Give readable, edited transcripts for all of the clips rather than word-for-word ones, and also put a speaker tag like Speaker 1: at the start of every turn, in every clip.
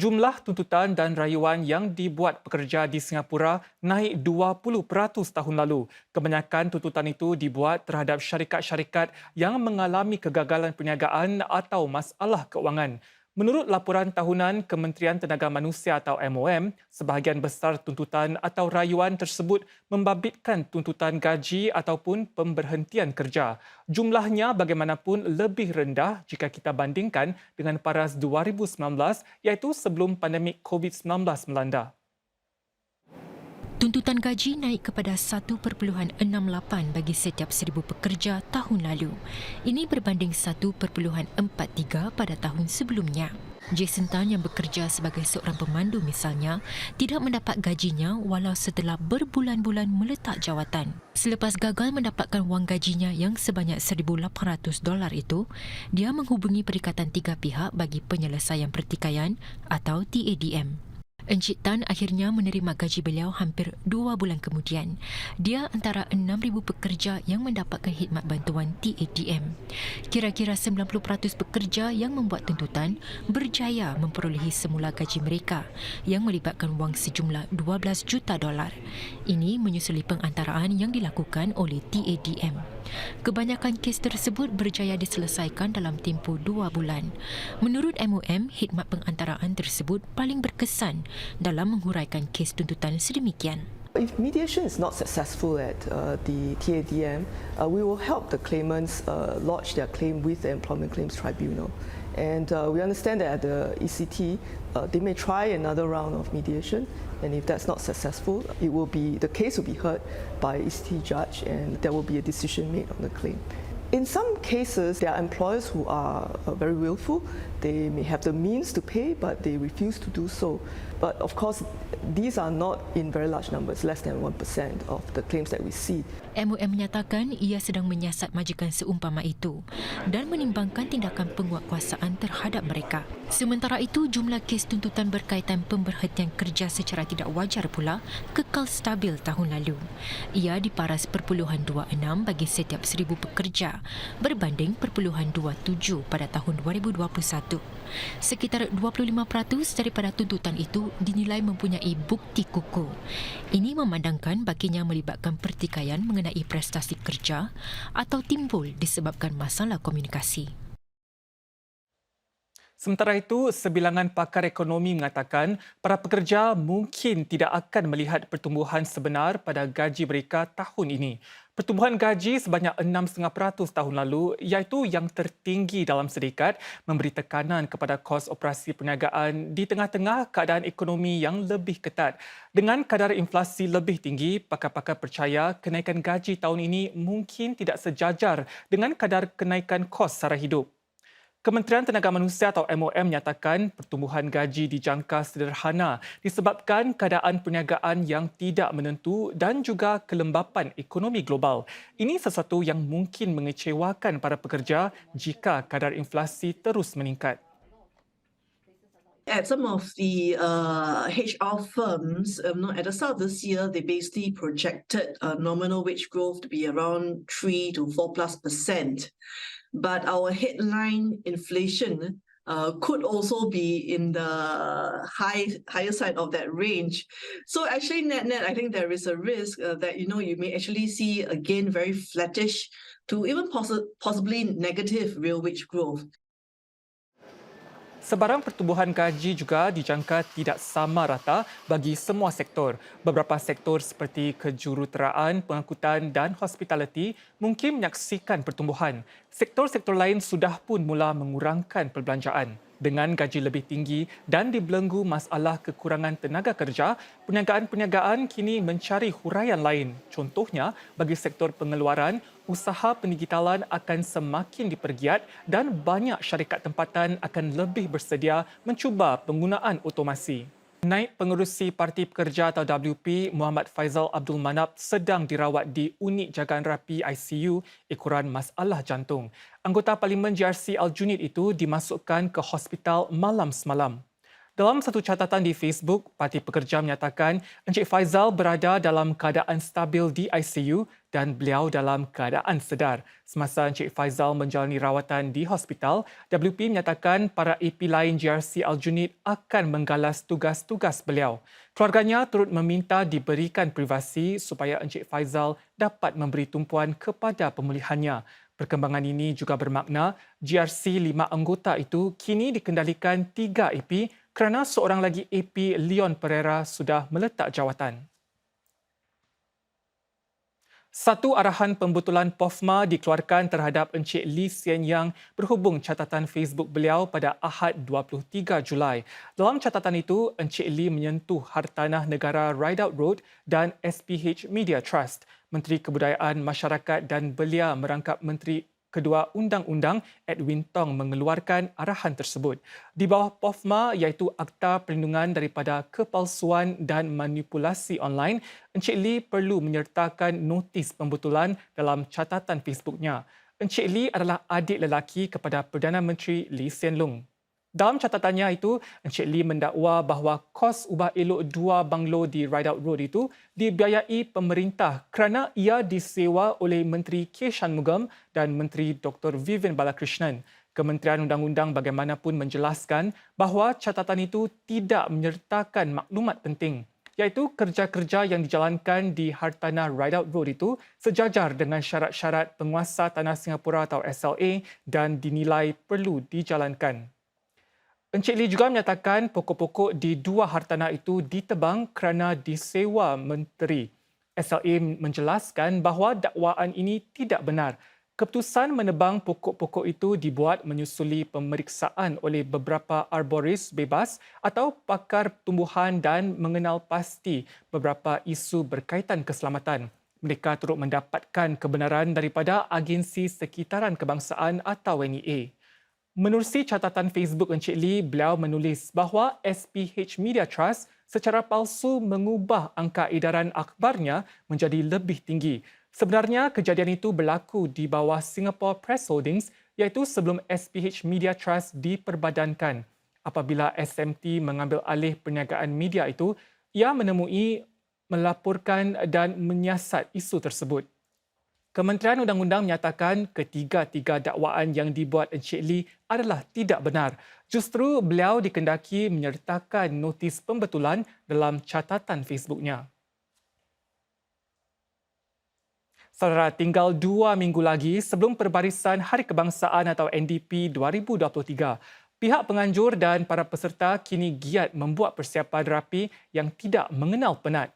Speaker 1: Jumlah tuntutan dan rayuan yang dibuat pekerja di Singapura naik 20% tahun lalu. Kebanyakan tuntutan itu dibuat terhadap syarikat-syarikat yang mengalami kegagalan perniagaan atau masalah keuangan. Menurut laporan tahunan Kementerian Tenaga Manusia atau MOM, sebahagian besar tuntutan atau rayuan tersebut membabitkan tuntutan gaji ataupun pemberhentian kerja. Jumlahnya bagaimanapun lebih rendah jika kita bandingkan dengan paras 2019 iaitu sebelum pandemik COVID-19 melanda.
Speaker 2: Tuntutan gaji naik kepada 1.68 bagi setiap 1,000 pekerja tahun lalu. Ini berbanding 1.43 pada tahun sebelumnya. Jason Tan yang bekerja sebagai seorang pemandu misalnya, tidak mendapat gajinya walau setelah berbulan-bulan meletak jawatan. Selepas gagal mendapatkan wang gajinya yang sebanyak $1,800 itu, dia menghubungi Perikatan Tiga Pihak bagi Penyelesaian Pertikaian atau TADM. Encik Tan akhirnya menerima gaji beliau hampir 2 bulan kemudian. Dia antara 6,000 pekerja yang mendapatkan khidmat bantuan TADM. Kira-kira 90% pekerja yang membuat tuntutan berjaya memperolehi semula gaji mereka yang melibatkan wang sejumlah $12 juta. Ini menyusuli pengantaraan yang dilakukan oleh TADM. Kebanyakan kes tersebut berjaya diselesaikan dalam tempoh 2 bulan. Menurut MOM, khidmat pengantaraan tersebut paling berkesan dalam menghuraikan kes tuntutan sedemikian.
Speaker 3: If mediation is not successful at the TADM, we will help the claimants lodge their claim with the Employment Claims Tribunal. And we understand that at the ECT, they may try another round of mediation, and if that's not successful, the case will be heard by ECT judge, and there will be a decision made on the claim. In some cases, there are employers who are very willful. They may have the means to pay, but they refuse to do so. But of course, these are not in very large numbers, less than 1% of the claims that we see.
Speaker 2: MOM menyatakan ia sedang menyiasat majikan seumpama itu dan menimbangkan tindakan penguatkuasaan terhadap mereka. Sementara itu, jumlah kes tuntutan berkaitan pemberhentian kerja secara tidak wajar pula kekal stabil tahun lalu. Ia diparas 0.26 bagi setiap 1,000 pekerja berbanding 0.27 pada tahun 2021. Sekitar 25% daripada tuntutan itu dinilai mempunyai bukti kukuh. Ini memandangkan baginya melibatkan pertikaian mengenai prestasi kerja atau timbul disebabkan masalah komunikasi.
Speaker 1: Sementara itu, sebilangan pakar ekonomi mengatakan para pekerja mungkin tidak akan melihat pertumbuhan sebenar pada gaji mereka tahun ini. Pertumbuhan gaji sebanyak 6,5% tahun lalu iaitu yang tertinggi dalam sedekat memberi tekanan kepada kos operasi perniagaan di tengah-tengah keadaan ekonomi yang lebih ketat. Dengan kadar inflasi lebih tinggi, pakar-pakar percaya kenaikan gaji tahun ini mungkin tidak sejajar dengan kadar kenaikan kos sara hidup. Kementerian Tenaga Manusia atau MOM menyatakan pertumbuhan gaji dijangka sederhana disebabkan keadaan perniagaan yang tidak menentu dan juga kelembapan ekonomi global. Ini sesuatu yang mungkin mengecewakan para pekerja jika kadar inflasi terus meningkat.
Speaker 4: At some of the HR firms, at the start of this year, they basically projected nominal wage growth to be around 3 to 4+%. But our headline inflation could also be in the higher side of that range. So actually, net, I think there is a risk that you may actually see again very flattish to even possibly negative real wage growth.
Speaker 1: Sebarang pertumbuhan gaji juga dijangka tidak sama rata bagi semua sektor. Beberapa sektor seperti kejuruteraan, pengangkutan dan hospitality mungkin menyaksikan pertumbuhan. Sektor-sektor lain sudah pun mula mengurangkan perbelanjaan. Dengan gaji lebih tinggi dan dibelenggu masalah kekurangan tenaga kerja, perniagaan-perniagaan kini mencari huraian lain. Contohnya, bagi sektor pengeluaran, usaha pendigitalan akan semakin dipergiat dan banyak syarikat tempatan akan lebih bersedia mencuba penggunaan otomasi. Naib Pengerusi Parti Pekerja atau WP Muhammad Faizal Abdul Manap sedang dirawat di Unit Jagaan Rapi ICU ekoran masalah jantung. Anggota Parlimen GRC Al-Junid itu dimasukkan ke hospital malam semalam. Dalam satu catatan di Facebook, Parti Pekerja menyatakan Encik Faizal berada dalam keadaan stabil di ICU dan beliau dalam keadaan sedar. Semasa Encik Faizal menjalani rawatan di hospital, WP menyatakan para AP lain GRC Aljunied akan menggalas tugas-tugas beliau. Keluarganya turut meminta diberikan privasi supaya Encik Faizal dapat memberi tumpuan kepada pemulihannya. Perkembangan ini juga bermakna GRC 5 anggota itu kini dikendalikan 3 AP kerana seorang lagi AP Leon Pereira sudah meletak jawatan. Satu arahan pembetulan POFMA dikeluarkan terhadap Encik Lee Hsien Yang berhubung catatan Facebook beliau pada Ahad 23 Julai. Dalam catatan itu, Encik Lee menyentuh Hartanah Negara Rideout Road dan SPH Media Trust. Menteri Kebudayaan Masyarakat dan Belia merangkap Menteri Kedua Undang-Undang Edwin Tong mengeluarkan arahan tersebut. Di bawah POFMA iaitu Akta Perlindungan daripada Kepalsuan dan Manipulasi Online, Encik Lee perlu menyertakan notis pembetulan dalam catatan Facebooknya. Encik Lee adalah adik lelaki kepada Perdana Menteri Lee Hsien Loong. Dalam catatannya itu, Encik Lee mendakwa bahawa kos ubah elok 2 banglo di Rideout Road itu dibiayai pemerintah kerana ia disewa oleh Menteri K. Shanmugam dan Menteri Dr. Vivian Balakrishnan. Kementerian Undang-Undang bagaimanapun menjelaskan bahawa catatan itu tidak menyertakan maklumat penting, iaitu kerja-kerja yang dijalankan di Hartanah Rideout Road itu sejajar dengan syarat-syarat penguasa tanah Singapura atau SLA dan dinilai perlu dijalankan. Encik Lee juga menyatakan pokok-pokok di 2 hartanah itu ditebang kerana disewa menteri. SLA menjelaskan bahawa dakwaan ini tidak benar. Keputusan menebang pokok-pokok itu dibuat menyusuli pemeriksaan oleh beberapa arboris bebas atau pakar tumbuhan dan mengenal pasti beberapa isu berkaitan keselamatan. Mereka turut mendapatkan kebenaran daripada Agensi Sekitaran Kebangsaan atau NEA. Menerusi catatan Facebook Encik Lee, beliau menulis bahawa SPH Media Trust secara palsu mengubah angka edaran akhbarnya menjadi lebih tinggi. Sebenarnya kejadian itu berlaku di bawah Singapore Press Holdings iaitu sebelum SPH Media Trust diperbadankan. Apabila SMT mengambil alih perniagaan media itu, ia menemui, melaporkan dan menyiasat isu tersebut. Kementerian Undang-Undang menyatakan ketiga-tiga dakwaan yang dibuat Encik Lee adalah tidak benar. Justru beliau dikendaki menyertakan notis pembetulan dalam catatan Facebooknya. Saudara, tinggal 2 minggu lagi sebelum Perbarisan Hari Kebangsaan atau NDP 2023. Pihak penganjur dan para peserta kini giat membuat persiapan rapi yang tidak mengenal penat.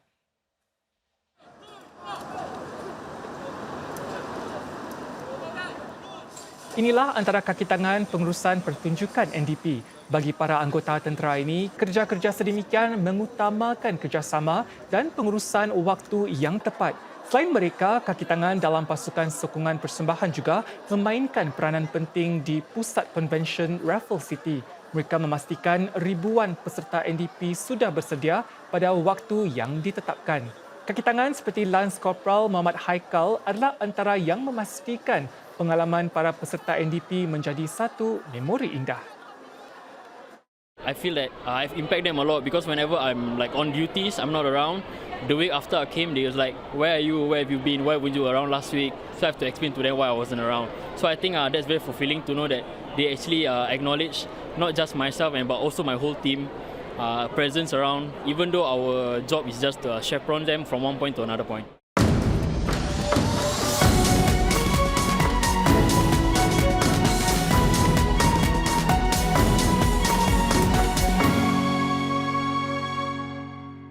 Speaker 1: Inilah antara kaki tangan pengurusan pertunjukan NDP. Bagi para anggota tentera ini, kerja-kerja sedemikian mengutamakan kerjasama dan pengurusan waktu yang tepat. Selain mereka, kaki tangan dalam pasukan sokongan persembahan juga memainkan peranan penting di Pusat Convention Raffles City. Mereka memastikan ribuan peserta NDP sudah bersedia pada waktu yang ditetapkan. Kaki tangan seperti Lance Corporal Muhammad Haikal adalah antara yang memastikan pengalaman para peserta NDP menjadi satu memori indah.
Speaker 5: I feel that I've impacted them a lot because whenever I'm like on duties, I'm not around. The week after I came, they was like, "Where are you? Where have you been? Why weren't you around last week?" So I have to explain to them why I wasn't around. So I think that's very fulfilling to know that they actually acknowledge not just myself but also my whole team presence around, even though our job is just to chaperone them from one point to another point.